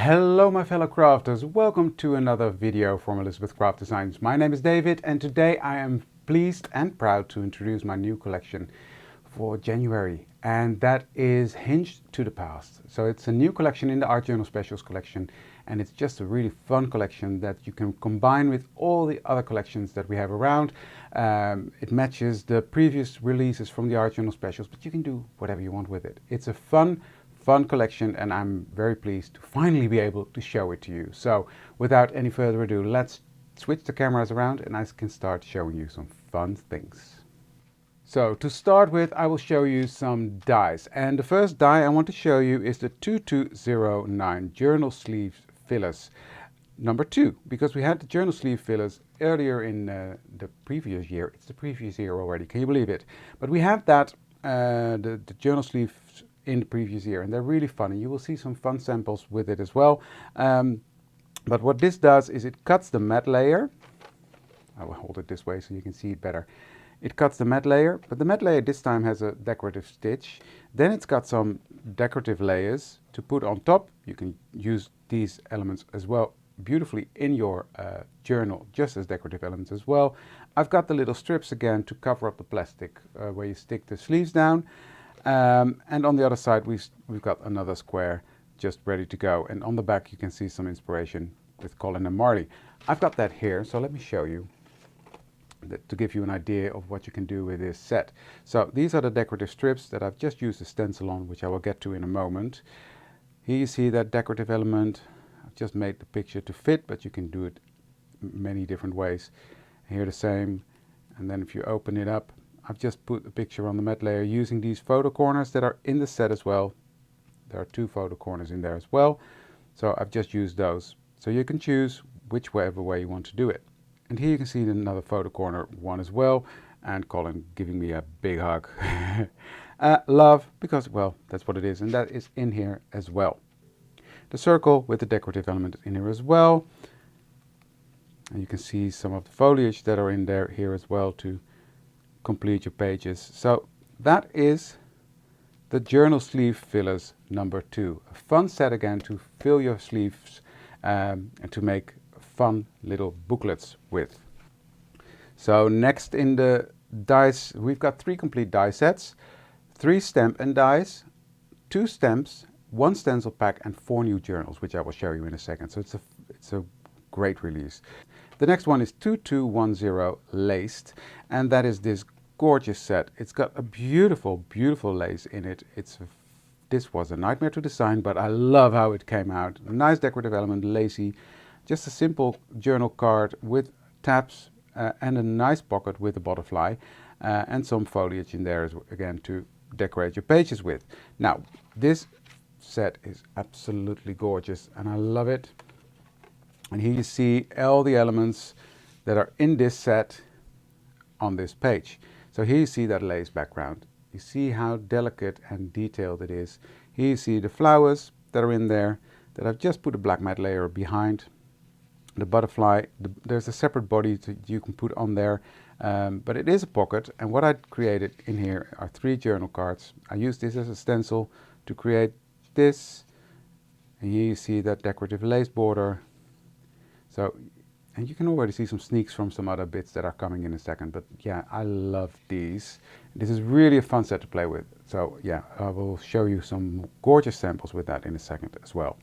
Hello my fellow crafters, welcome to another video from Elizabeth Craft Designs. My name is David and today I am pleased and proud to introduce my new collection for January, and that is Hinged to the Past. So it's a new collection in the Art Journal Specials collection, and it's just a really fun collection that you can combine with all the other collections that we have around. It matches the previous releases from the Art Journal Specials, but you can do whatever you want with it. It's a fun collection and I'm very pleased to finally be able to show it to you. So without any further ado, let's switch the cameras around and I can start showing you some fun things. So to start with, I will show you some dies, and the first die I want to show you is the 2209 journal sleeve fillers number 2, because we had the journal sleeve fillers earlier in the previous year. It's the previous year already, can you believe it? But we have that the journal sleeve in the previous year, and they're really fun, and you will see some fun samples with it as well. But what this does is it cuts the matte layer. I will hold it this way so you can see it better. It cuts the matte layer, but the matte layer this time has a decorative stitch. Then it's got some decorative layers to put on top. You can use these elements as well beautifully in your journal, just as decorative elements as well. I've got the little strips again to cover up the plastic where you stick the sleeves down. And on the other side we've got another square just ready to go, and on the back you can see some inspiration with Colin and Marley. I've got that here, so let me show you to give you an idea of what you can do with this set. So these are the decorative strips that I've just used a stencil on, which I will get to in a moment. Here you see that decorative element. I've just made the picture to fit, but you can do it many different ways. Here the same, and then if you open it up, I've just put a picture on the matte layer using these photo corners that are in the set as well. There are 2 photo corners in there as well. So I've just used those. So you can choose whichever way you want to do it. And here you can see another photo corner one as well. And Colin giving me a big hug. Love, because, well, that's what it is. And that is in here as well. The circle with the decorative element in here as well. And you can see some of the foliage that are in there here as well to complete your pages. So that is the journal sleeve fillers number 2. A fun set again to fill your sleeves and to make fun little booklets with. So next in the dies, we've got 3 complete die sets, 3 stamp and dies, 2 stamps, 1 stencil pack and 4 new journals, which I will show you in a second. So it's a great release. The next one is 2210 laced, and that is this gorgeous set. It's got a beautiful lace in it. This was a nightmare to design, but I love how it came out. A nice decorative element, lacy, just a simple journal card with tabs and a nice pocket with a butterfly and some foliage in there again to decorate your pages with. Now this set is absolutely gorgeous and I love it. And here you see all the elements that are in this set on this page. So here you see that lace background. You see how delicate and detailed it is. Here you see the flowers that are in there that I've just put a black matte layer behind. The butterfly, there's a separate body you can put on there, but it is a pocket, and what I created in here are 3 journal cards. I used this as a stencil to create this, and here you see that decorative lace border. So, and you can already see some sneaks from some other bits that are coming in a second, but yeah, I love these. This is really a fun set to play with. So yeah, I will show you some gorgeous samples with that in a second as well.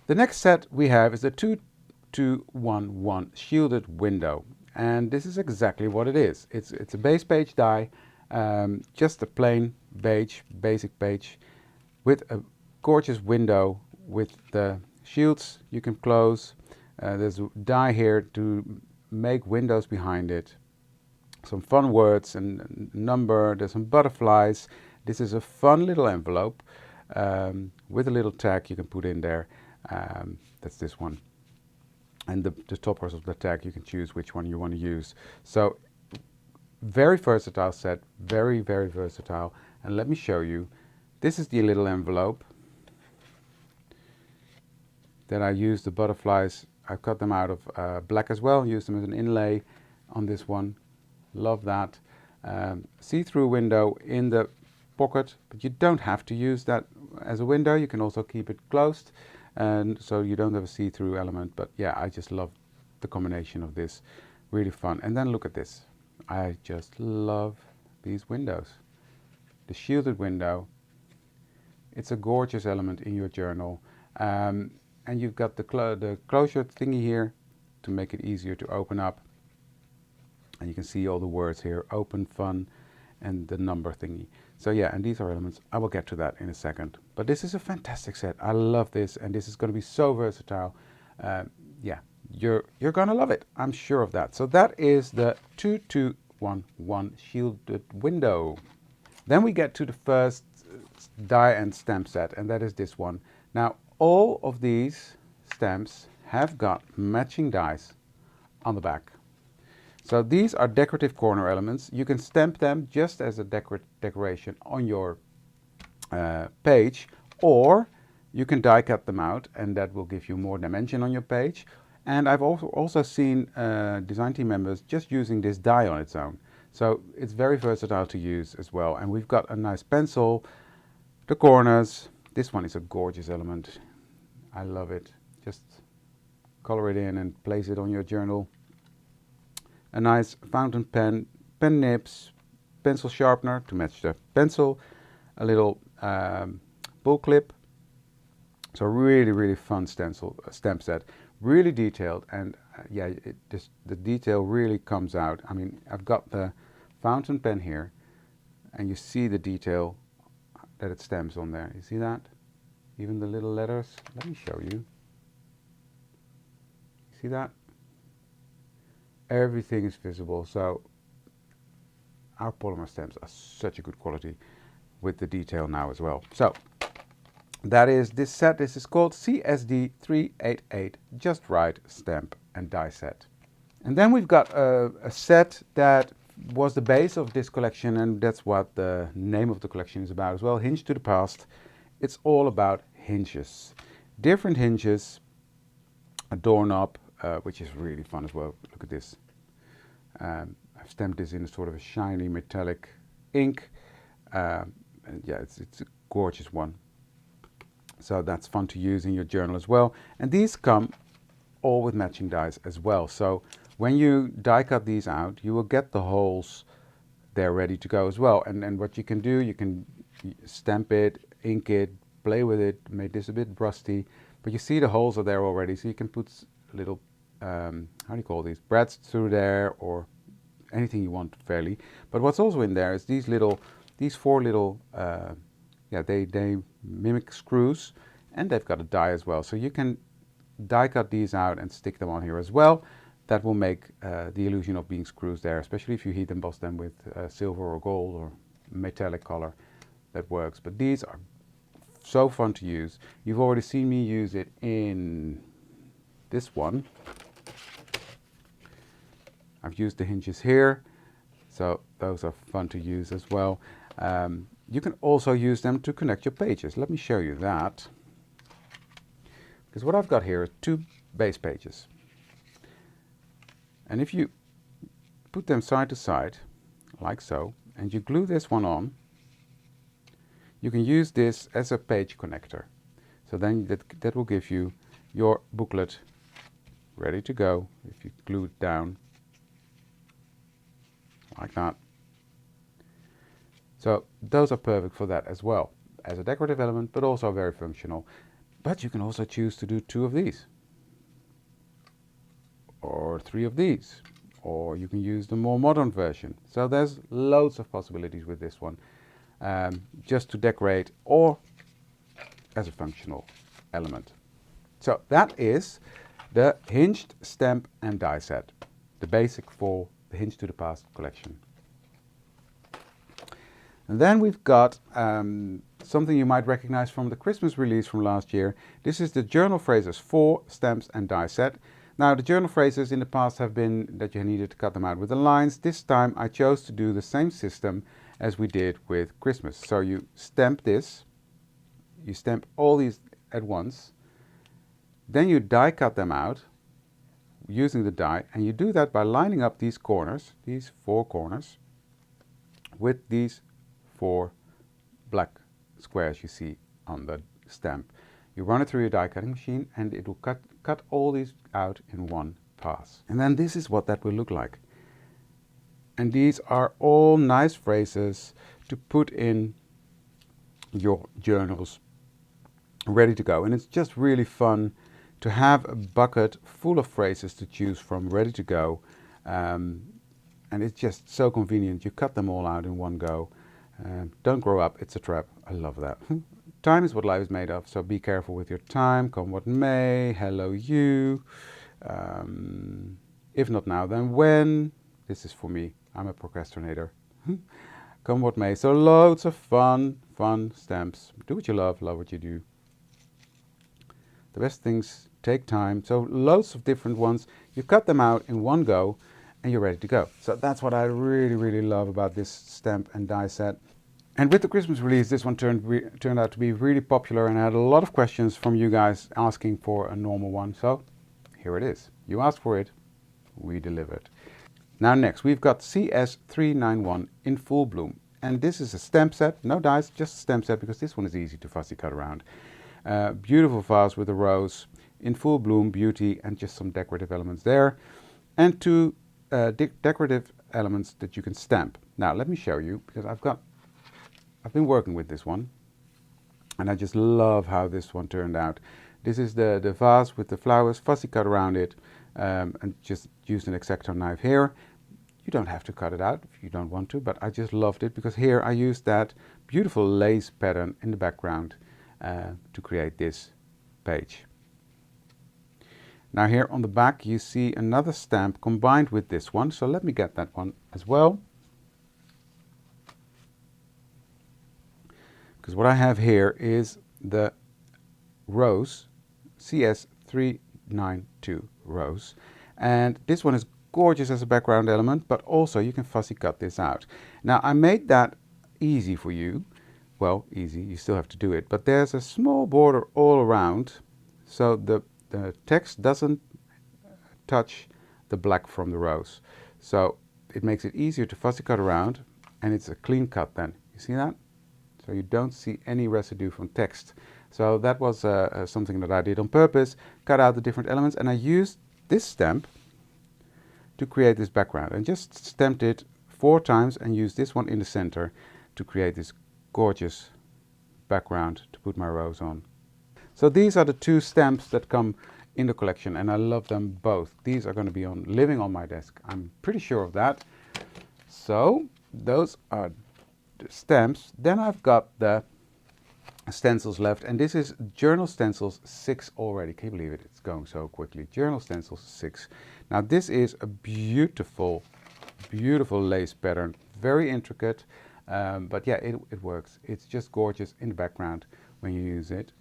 The next set we have is the 2211 shielded window, and this is exactly what it is. It's a base page die, just a plain beige, basic page with a gorgeous window with the shields you can close. There's a die here to make windows behind it. Some fun words and number. There's some butterflies. This is a fun little envelope with a little tag you can put in there. That's this one. And the toppers of the tag, you can choose which one you want to use. So very versatile set, very versatile. And let me show you. This is the little envelope that I used the butterflies. I cut them out of black as well, used them as an inlay on this one. Love that. See-through window in the pocket, but you don't have to use that as a window. You can also keep it closed. and so you don't have a see-through element. But yeah, I just love the combination of this. Really fun. And then look at this. I just love these windows. The shielded window. It's a gorgeous element in your journal. And you've got the closure thingy here to make it easier to open up. And you can see all the words here, open, fun, and the number thingy. So yeah, and these are elements. I will get to that in a second. But this is a fantastic set. I love this, and this is going to be so versatile. Yeah, you're going to love it. I'm sure of that. So that is the 2211 shielded window. Then we get to the first die and stamp set, and that is this one. Now, all of these stamps have got matching dies on the back. So these are decorative corner elements. You can stamp them just as a decoration on your page, or you can die cut them out, and that will give you more dimension on your page. And I've also seen design team members just using this die on its own. So it's very versatile to use as well. And we've got a nice pencil, the corners. This one is a gorgeous element. I love it. Just color it in and place it on your journal. A nice fountain pen, pen nibs, pencil sharpener to match the pencil, a little bull clip. So really fun stamp set, really detailed, and yeah, the detail really comes out. I mean, I've got the fountain pen here, and you see the detail that it stamps on there. You see that? Even the little letters. Let me show you. See that? Everything is visible. So our polymer stamps are such a good quality with the detail now as well. So that is this set. This is called CSD 388 Just Right Stamp and Die Set. And then we've got a set that was the base of this collection, and that's what the name of the collection is about as well. Hinged to the Past. It's all about hinges. Different hinges, a doorknob, which is really fun as well. Look at this. I've stamped this in a sort of a shiny metallic ink. And yeah, it's a gorgeous one. So that's fun to use in your journal as well. And these come all with matching dies as well. So when you die cut these out, you will get the holes there ready to go as well. And what you can do, you can stamp it, ink it, play with it, make this a bit rusty. But you see the holes are there already, so you can put little, how do you call these, brads through there, or anything you want fairly. But what's also in there is these four little, yeah, they mimic screws, and they've got a die as well. So you can die cut these out and stick them on here as well. That will make the illusion of being screws there, especially if you heat emboss them with silver or gold or metallic color. That works. But these are so fun to use. You've already seen me use it in this one. I've used the hinges here, so those are fun to use as well. You can also use them to connect your pages. Let me show you that. Because what I've got here are two base pages. And if you put them side to side, like so, and you glue this one on, you can use this as a page connector. So then that will give you your booklet ready to go if you glue it down like that. So those are perfect for that as well, as a decorative element, but also very functional. But you can also choose to do 2 of these, or 3 of these, or you can use the more modern version. So there's loads of possibilities with this one, just to decorate or as a functional element. So that is the Hinged Stamp and Die Set, the basic for the Hinged to the Past collection. And then we've got something you might recognize from the Christmas release from last year. This is the Journal Phrases 4 Stamps and Die Set. Now, the journal phrases in the past have been that you needed to cut them out with the lines. This time I chose to do the same system as we did with Christmas. So you stamp this, you stamp all these at once, then you die cut them out using the die, and you do that by lining up these corners, these 4 corners, with these 4 black squares you see on the stamp. You run it through your die cutting machine and it will cut all these out in one pass. And then this is what that will look like. And these are all nice phrases to put in your journals ready to go. And it's just really fun to have a bucket full of phrases to choose from ready to go. And it's just so convenient. You cut them all out in one go. Don't grow up, it's a trap. I love that. Time is what life is made of, so be careful with your time. Come what may, hello you. If not now, then when? This is for me. I'm a procrastinator. Come what may. So loads of fun stamps. Do what you love what you do. The best things take time. So loads of different ones. You cut them out in one go and you're ready to go. So that's what I really love about this stamp and die set. And with the Christmas release, this one turned out to be really popular, and I had a lot of questions from you guys asking for a normal one. So here it is. You asked for it, we delivered. Now next, we've got CS391 in full bloom. And this is a stamp set, no dies, just a stamp set, because this one is easy to fussy cut around. Beautiful vase with a rose in full bloom, beauty, and just some decorative elements there. And two decorative elements that you can stamp. Now let me show you, because I've been working with this one, and I just love how this one turned out. This is the vase with the flowers, fussy cut around it, and just used an X-Acto knife here. You don't have to cut it out if you don't want to, but I just loved it because here I used that beautiful lace pattern in the background to create this page. Now here on the back you see another stamp combined with this one, so let me get that one as well. Because what I have here is the rose, CS392 rose. And this one is gorgeous as a background element, but also you can fussy cut this out. Now I made that easy for you. Well, easy, you still have to do it. But there's a small border all around, so the text doesn't touch the black from the rose. So it makes it easier to fussy cut around, and it's a clean cut then. You see that? So you don't see any residue from text. So that was something that I did on purpose, cut out the different elements, and I used this stamp to create this background, and just stamped it 4 times and used this one in the center to create this gorgeous background to put my rose on. So these are the 2 stamps that come in the collection, and I love them both. These are going to be living on my desk. I'm pretty sure of that. So those are stamps. Then I've got the stencils left, and this is Journal Stencils 6 already. Can you believe it? It's going so quickly. Journal Stencils 6. Now this is a beautiful lace pattern, very intricate, but yeah, it works. It's just gorgeous in the background when you use it.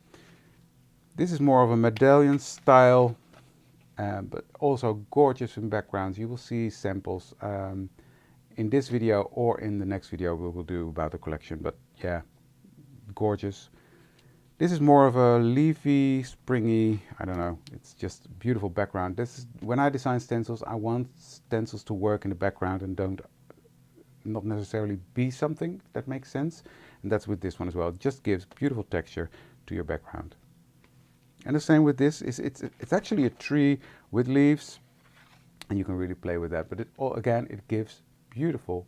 This is more of a medallion style, but also gorgeous in backgrounds. You will see samples in this video or in the next video we will do about the collection, but yeah, gorgeous. This is more of a leafy, springy, I don't know, it's just beautiful background. This is, when I design stencils, I want stencils to work in the background and not necessarily be something, if that makes sense. And that's with this one as well. It just gives beautiful texture to your background. And the same with this, it's actually a tree with leaves, and you can really play with that. But again, it gives beautiful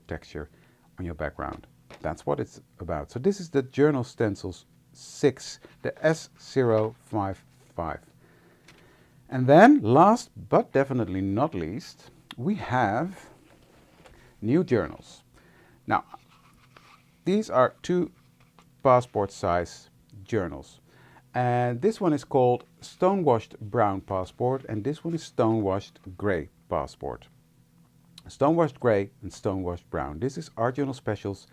texture on your background. That's what it's about. So this is the Journal Stencils 6, the S055. And then, last but definitely not least, we have new journals. Now, these are 2 passport size journals. And this one is called Stonewashed Brown Passport, and this one is Stonewashed Grey Passport. Stonewashed Grey and Stonewashed Brown. This is Art Journal Specials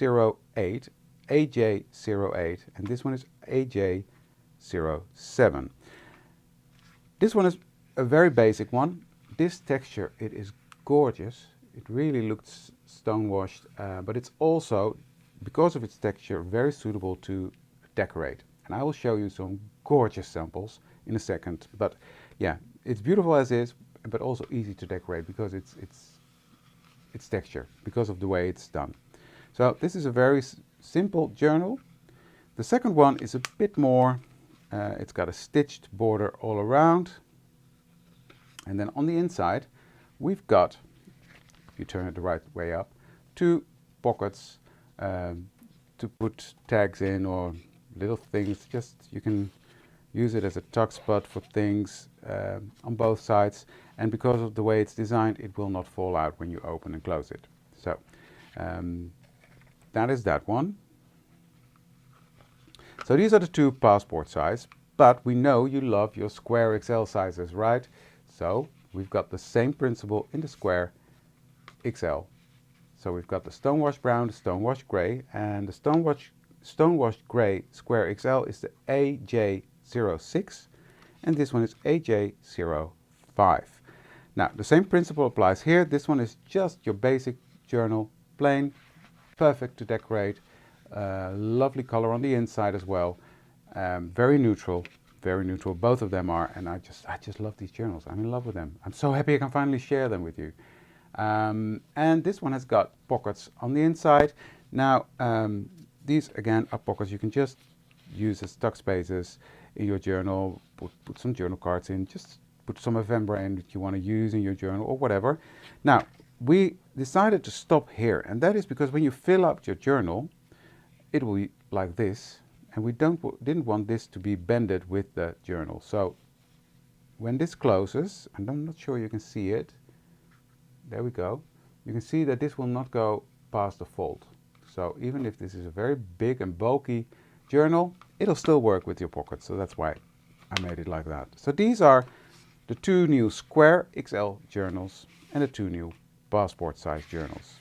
08, AJ08, and this one is AJ07. This one is a very basic one. This texture, it is gorgeous. It really looks stonewashed, but it's also, because of its texture, very suitable to decorate. And I will show you some gorgeous samples in a second. But yeah, it's beautiful as is, but also easy to decorate because it's texture, because of the way it's done. So this is a very simple journal. The second one is a bit more It's got a stitched border all around. And then on the inside, we've got, if you turn it the right way up, 2 pockets to put tags in or little things. Just you can use it as a tuck spot for things on both sides. And because of the way it's designed, it will not fall out when you open and close it. So that is that one. So these are the 2 passport size, but we know you love your square XL sizes, right? So we've got the same principle in the square XL. So we've got the stonewashed brown, the stonewashed grey, and the stonewashed grey square XL is the AJ06, and this one is AJ05. Now the same principle applies here. This one is just your basic journal, plain, perfect to decorate. Lovely color on the inside as well. Very neutral, both of them are, and I just love these journals. I'm in love with them. I'm so happy I can finally share them with you. And this one has got pockets on the inside. Now these again are pockets you can just use as tuck spaces in your journal. Put some journal cards in, just put some ephemera in that you want to use in your journal or whatever. Now we decided to stop here, and that is because when you fill up your journal, it will be like this, and we didn't want this to be bended with the journal. So when this closes, and I'm not sure you can see it, there we go, you can see that this will not go past the fold. So even if this is a very big and bulky journal, it'll still work with your pockets. So that's why I made it like that. So these are the 2 new square XL journals and the 2 new passport size journals.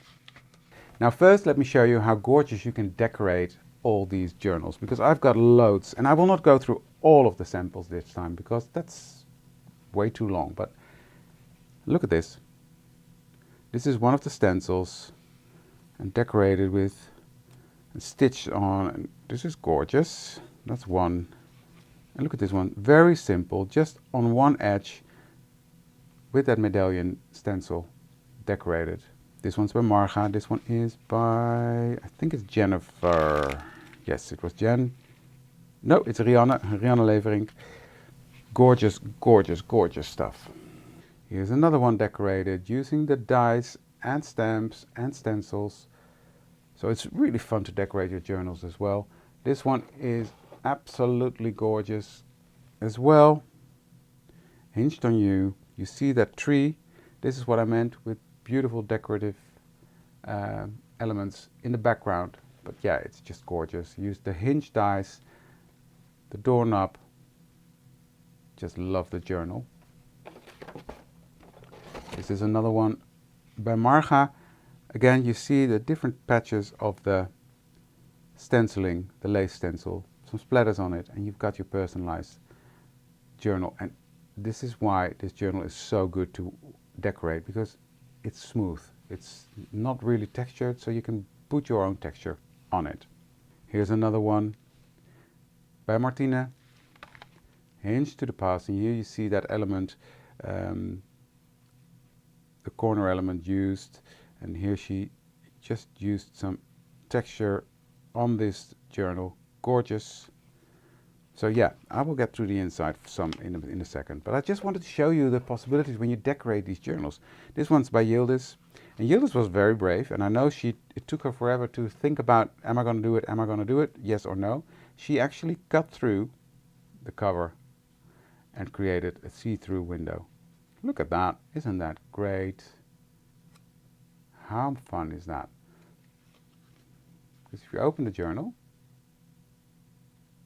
Now first let me show you how gorgeous you can decorate all these journals, because I've got loads, and I will not go through all of the samples this time because that's way too long, but look at this. This is one of the stencils and decorated with and stitched on, and this is gorgeous. That's one. And look at this one, very simple, just on one edge with that medallion stencil decorated. This one's by Marga, this one is by, I think it's Jennifer. Yes, it was Jen. No, it's Rianne Leverink. Gorgeous, gorgeous, gorgeous stuff. Here's another one decorated using the dies and stamps and stencils. So it's really fun to decorate your journals as well. This one is absolutely gorgeous as well. Hinged on you. You see that tree? This is what I meant with beautiful decorative elements in the background. But yeah, it's just gorgeous. Use the hinged dies, the doorknob. Just love the journal. This is another one by Marga. Again, you see the different patches of the stenciling, the lace stencil, some splatters on it, and you've got your personalized journal. And this is why this journal is so good to decorate, because it's smooth. It's not really textured, so you can put your own texture on it. Here's another one by Martina, hinged to the past, and here you see that element, the corner element used, and here she just used some texture on this journal. Gorgeous. So yeah, I will get through the inside some in a second, but I just wanted to show you the possibilities when you decorate these journals. This one's by Yildiz, and Yildiz was very brave, and I know it took her forever to think about, am I going to do it, am I going to do it, yes or no. She actually cut through the cover and created a see-through window. Look at that, isn't that great? How fun is that? Because if you open the journal,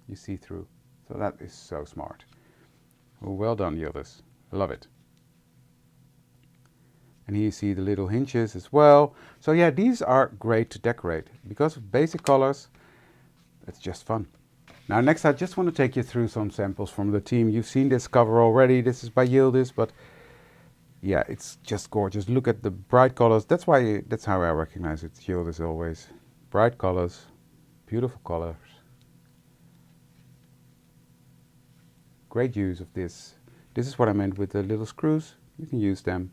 you see through. So that is so smart. Well done, Yildiz. I love it. And here you see the little hinges as well. So yeah, these are great to decorate. Because of basic colors, it's just fun. Now next, I just want to take you through some samples from the team. You've seen this cover already. This is by Yildiz, but yeah, it's just gorgeous. Look at the bright colors. That's how I recognize it. Yildiz always. Bright colors, beautiful colors. Great use of this. This is what I meant with the little screws. You can use them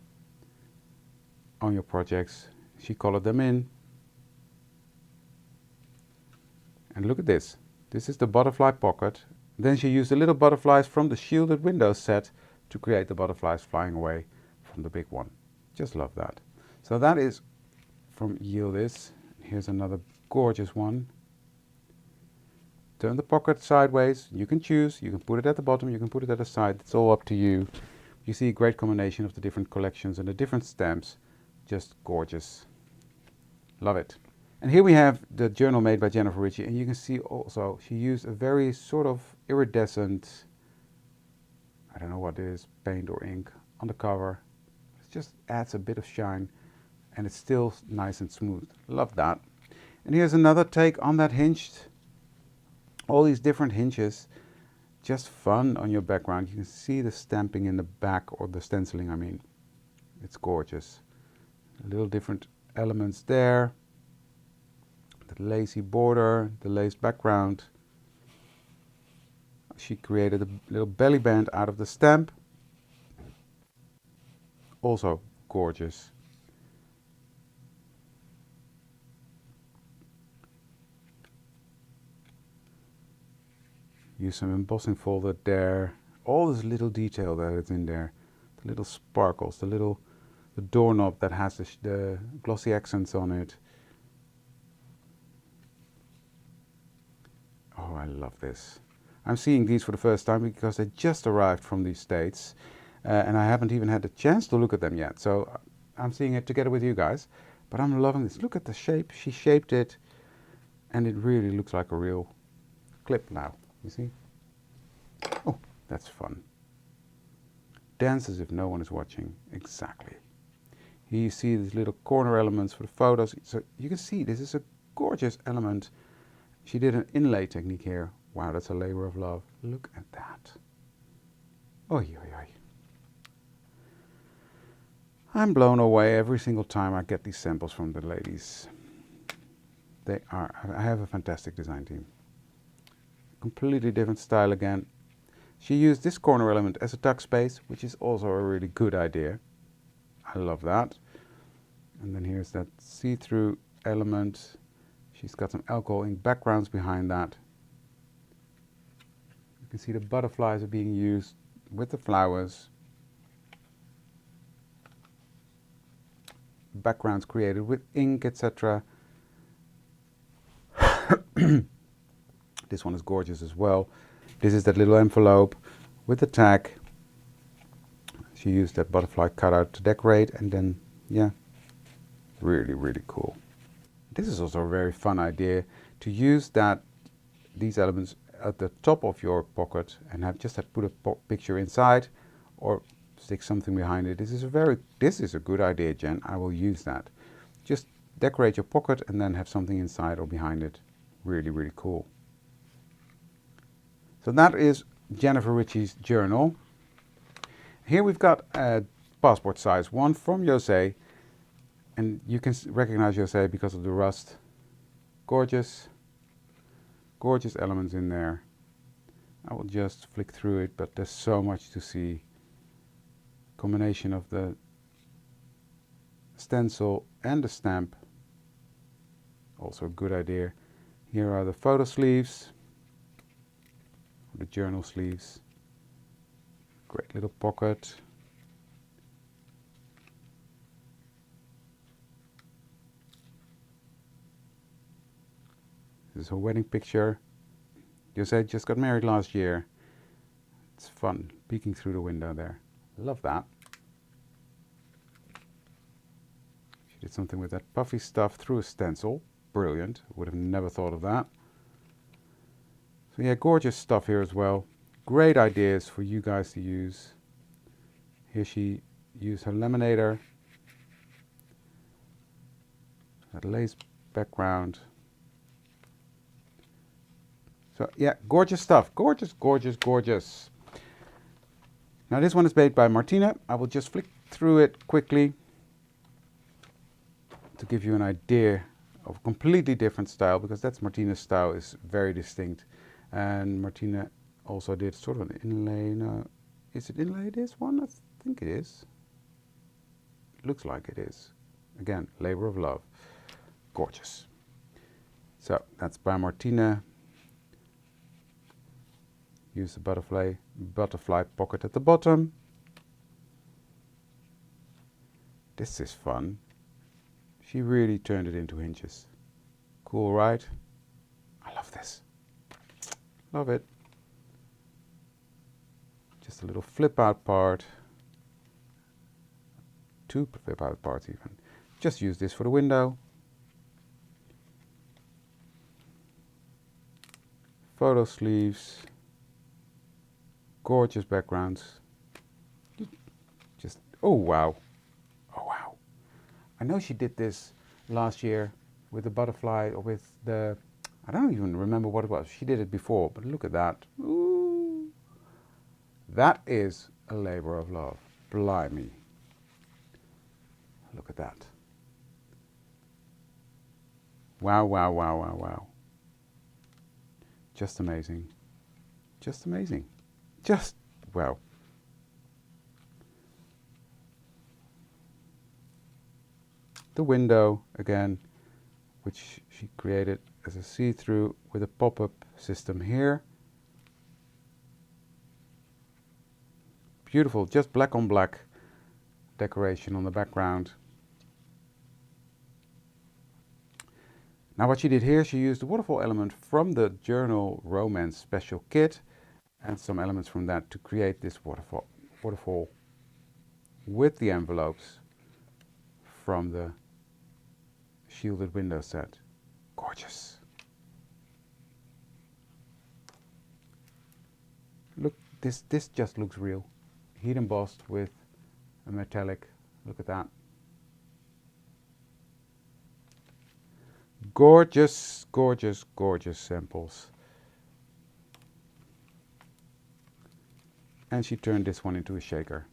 on your projects. She colored them in. And look at this. This is the butterfly pocket. Then she used the little butterflies from the shielded windows set to create the butterflies flying away from the big one. Just love that. So that is from Yildiz. Here's another gorgeous one. Turn the pocket sideways. You can choose. You can put it at the bottom. You can put it at the side. It's all up to you. You see a great combination of the different collections and the different stamps. Just gorgeous. Love it. And here we have the journal made by Jennifer Ritchie. And you can see also she used a very sort of iridescent, I don't know what it is, paint or ink on the cover. It just adds a bit of shine. And it's still nice and smooth. Love that. And here's another take on that hinged. All these different hinges. Just fun on your background. You can see the stamping in the back, or the stenciling, I mean. It's gorgeous. Little different elements there. The lacy border, the lace background. She created a little belly band out of the stamp. Also gorgeous. Use some embossing folder there. All this little detail that is in there. The little sparkles, the doorknob that has the glossy accents on it. Oh, I love this. I'm seeing these for the first time because they just arrived from the States. And I haven't even had the chance to look at them yet. So I'm seeing it together with you guys. But I'm loving this. Look at the shape. She shaped it. And it really looks like a real clip now. You see? Oh, that's fun. Dance as if no one is watching. Exactly. Here you see these little corner elements for the photos. So you can see this is a gorgeous element. She did an inlay technique here. Wow, that's a labor of love. Look at that. Oy, oy, oy. I'm blown away every single time I get these samples from the ladies. I have a fantastic design team. Completely different style again. She used this corner element as a tuck space, which is also a really good idea. I love that. And then here's that see-through element. She's got some alcohol ink backgrounds behind that. You can see the butterflies are being used with the flowers. Backgrounds created with ink, etc. This one is gorgeous as well. This is that little envelope with the tag. She used that butterfly cutout to decorate, and then, yeah, really, really cool. This is also a very fun idea, to use these elements at the top of your pocket and just put a picture inside or stick something behind it. This is a good idea, Jen. I will use that. Just decorate your pocket and then have something inside or behind it. Really, really cool. So that is Jennifer Ritchie's journal. Here we've got a passport size one from Jose, and you can recognize Jose because of the rust. Gorgeous, gorgeous elements in there. I will just flick through it, but there's so much to see. Combination of the stencil and the stamp. Also a good idea. Here are the photo sleeves, the journal sleeves. Great little pocket. This is her wedding picture. Jose just got married last year. It's fun peeking through the window there. Love that. She did something with that puffy stuff through a stencil. Brilliant. Would have never thought of that. So yeah, gorgeous stuff here as well. Great ideas for you guys to use. Here she used her laminator. That lace background. So yeah, gorgeous stuff. Gorgeous, gorgeous, gorgeous. Now this one is made by Martina. I will just flick through it quickly to give you an idea of a completely different style, because that's Martina's style, is very distinct. And Martina also did sort of an inlay. No, is it inlay this one? I think it is. It looks like it is. Again, labor of love. Gorgeous. So that's by Martina. use the butterfly pocket at the bottom. This is fun. She really turned it into hinges. Cool, right? I love this. Love it. Just a little flip out part. 2 flip out parts even. Just use this for the window. Photo sleeves. Gorgeous backgrounds. Just, oh wow. Oh wow. I know she did this last year with the butterfly or with the, I don't even remember what it was. She did it before, but look at that. Ooh. That is a labor of love. Blimey. Look at that. Wow, wow, wow, wow, wow. Just amazing. Just amazing. Just, wow. The window, again, which she created as a see-through with a pop-up system here. Beautiful, just black on black decoration on the background. Now what she did here, she used the waterfall element from the Journal Romance Special Kit and some elements from that to create this waterfall with the envelopes from the shielded window set. Gorgeous. Look, this just looks real. Heat embossed with a metallic. Look at that. Gorgeous, gorgeous, gorgeous samples. And she turned this one into a shaker.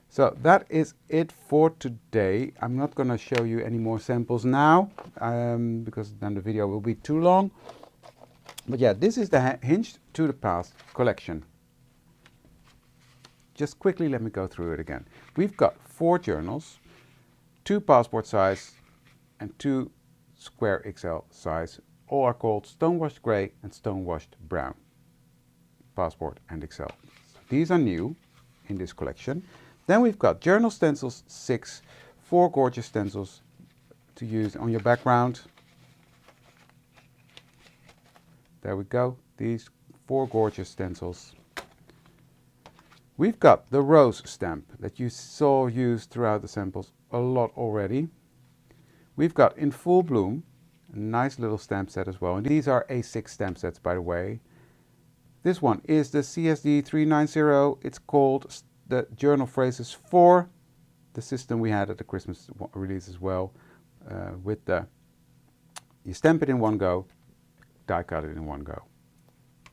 So that is it for today. I'm not going to show you any more samples now, because then the video will be too long. But yeah, this is the Hinged to the Past collection. Just quickly let me go through it again. We've got 4 journals, 2 passport size and 2 square XL size. All are called Stonewashed Grey and Stonewashed Brown. Passport and XL. So these are new in this collection. Then we've got Journal Stencils 6, 4 gorgeous stencils to use on your background. There we go, these 4 gorgeous stencils. We've got the rose stamp that you saw used throughout the samples a lot already. We've got In Full Bloom, a nice little stamp set as well. And these are A6 stamp sets, by the way. This one is the CSD 390. It's called the Journal Phrases 4, the system we had at the Christmas release as well, with the, you stamp it in one go, die cut it in one go.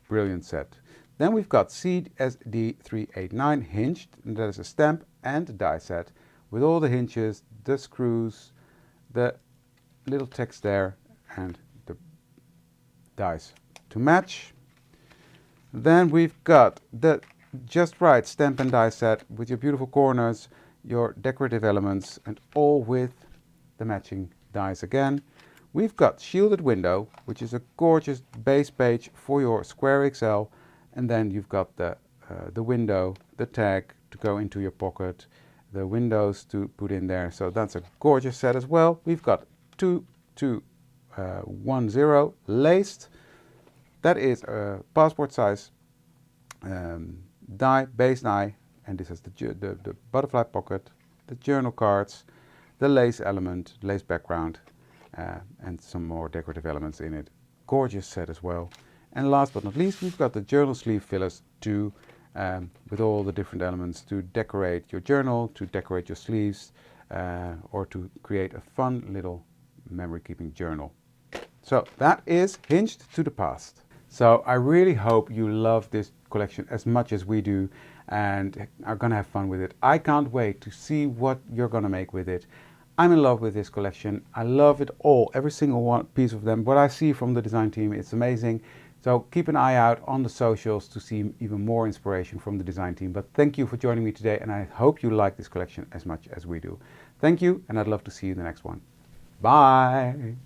Brilliant set. Then we've got CSD 389 Hinged, and that is a stamp and a die set with all the hinges, the screws, the little text there, and the dies to match. Then we've got the Just Right stamp and die set with your beautiful corners, your decorative elements, and all with the matching dies again. We've got Shielded Window, which is a gorgeous base page for your square XL, and then you've got the window, the tag to go into your pocket, the windows to put in there. So that's a gorgeous set as well. We've got 2210 laced. That is a passport size die, base die, and this is the butterfly pocket, the journal cards, the lace element, lace background, and some more decorative elements in it. Gorgeous set as well. And last but not least, we've got the journal sleeve fillers too, with all the different elements to decorate your journal, to decorate your sleeves, or to create a fun little memory keeping journal. So that is Hinged to the Past. So I really hope you love this collection as much as we do and are gonna have fun with it. I can't wait to see what you're gonna make with it. I'm in love with this collection. I love it all, every single one piece of them. What I see from the design team, it's amazing. So keep an eye out on the socials to see even more inspiration from the design team. But thank you for joining me today, and I hope you like this collection as much as we do. Thank you, and I'd love to see you in the next one. Bye.